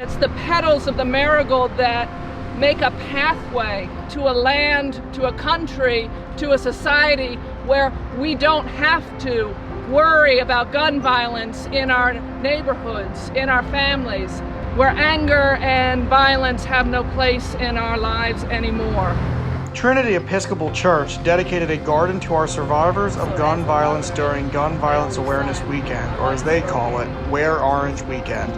It's the petals of the marigold that make a pathway to a land, to a country, to a society where we don't have to worry about gun violence in our neighborhoods, in our families, where anger and violence have no place in our lives anymore. Trinity Episcopal Church dedicated a garden to our survivors of gun violence during Gun Violence Awareness Weekend, or as they call it, Wear Orange Weekend.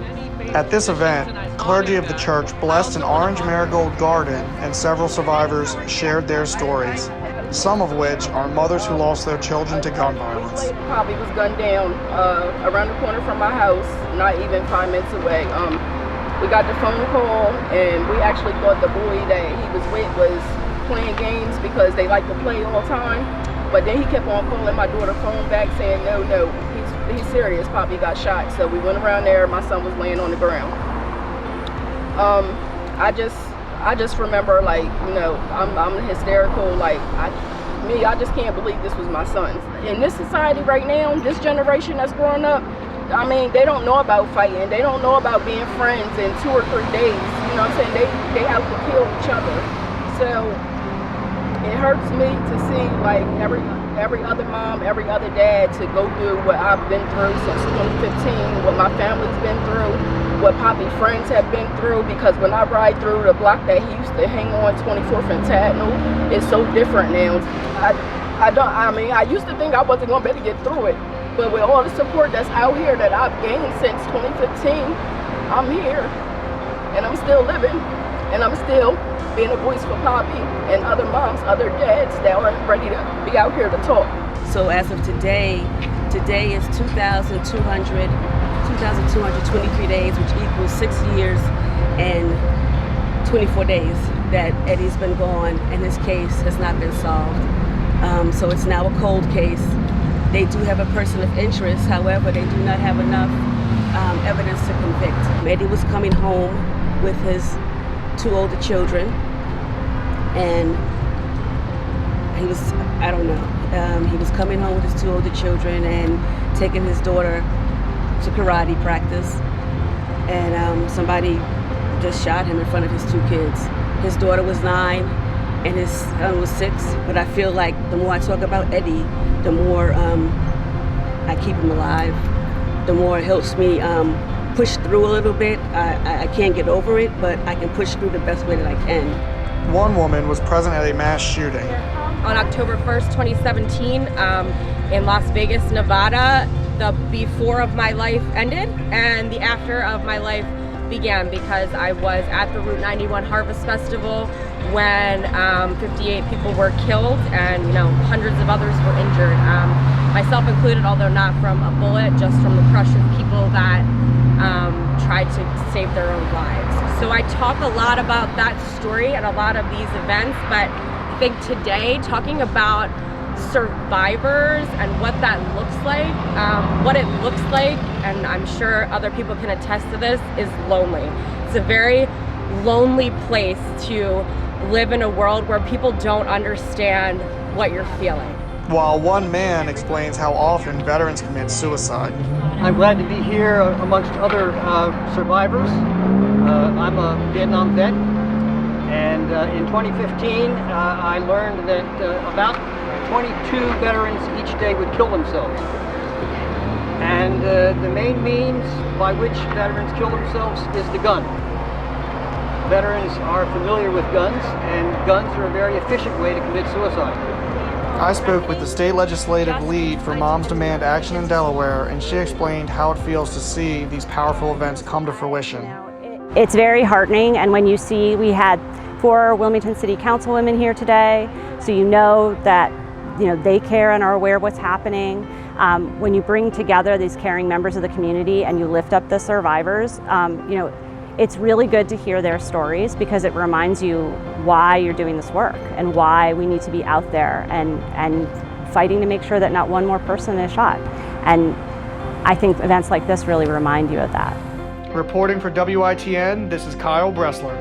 At this event, clergy of the church blessed an orange marigold garden, and several survivors shared their stories, some of which are mothers who lost their children to gun violence. Probably was gunned down around the corner from my house, not even 5 minutes away. We got the phone call, and we actually thought the boy that he was with was playing games because they like to play all the time. But then he kept on calling my daughter phone back saying, no, he's serious, Poppy got shot. So we went around there, my son was laying on the ground. I just remember, like, you know, I'm hysterical, like, I just can't believe this was my son. In this society right now, this generation that's growing up, I mean, they don't know about fighting, they don't know about being friends in 2 or 3 days, you know what I'm saying? They have to kill each other. So it hurts me to see, like, every other mom, every other dad to go through what I've been through since 2015, what my family's been through, what Poppy's friends have been through, because when I ride through the block that he used to hang on 24th and Tatnall, it's so different now. I used to think I wasn't gonna be able to get through it, but with all the support that's out here that I've gained since 2015, I'm here, and I'm still living, and I'm still being a voice for Poppy and other moms, other dads that are ready to be out here to talk. So as of today is 2,223 days, which equals 6 years and 24 days that Eddie's been gone, and his case has not been solved. So it's now a cold case. They do have a person of interest, however, they do not have enough evidence to convict. Eddie was coming home with his 2 older children, and he was, I don't know, he was coming home with his 2 older children and taking his daughter to karate practice, and somebody just shot him in front of his 2 kids. His daughter was 9 and his son was 6, but I feel like the more I talk about Eddie, the more I keep him alive, the more it helps me push through a little bit. I can't get over it, but I can push through the best way that I can. One woman was present at a mass shooting. On October 1st, 2017, in Las Vegas, Nevada, the before of my life ended and the after of my life began, because I was at the Route 91 Harvest Festival when 58 people were killed and, you know, hundreds of others were injured, myself included, although not from a bullet, just from the crush of people that tried to save their own lives. So I talk a lot about that story and a lot of these events, but I think today, talking about survivors and what that looks like, and I'm sure other people can attest to this, is lonely. It's a very lonely place to live in a world where people don't understand what you're feeling. While one man explains how often veterans commit suicide. I'm glad to be here amongst other survivors. I'm a Vietnam vet, and in 2015 I learned that about 22 veterans each day would kill themselves. And the main means by which veterans kill themselves is the gun. Veterans are familiar with guns, and guns are a very efficient way to commit suicide. I spoke with the state legislative lead for Moms Demand Action in Delaware, and she explained how it feels to see these powerful events come to fruition. It's very heartening, and when you see, we had 4 Wilmington City Councilwomen here today, so you know that they care and are aware of what's happening. When you bring together these caring members of the community and you lift up the survivors, it's really good to hear their stories, because it reminds you why you're doing this work and why we need to be out there and fighting to make sure that not one more person is shot. And I think events like this really remind you of that. Reporting for WITN, this is Kyle Bressler.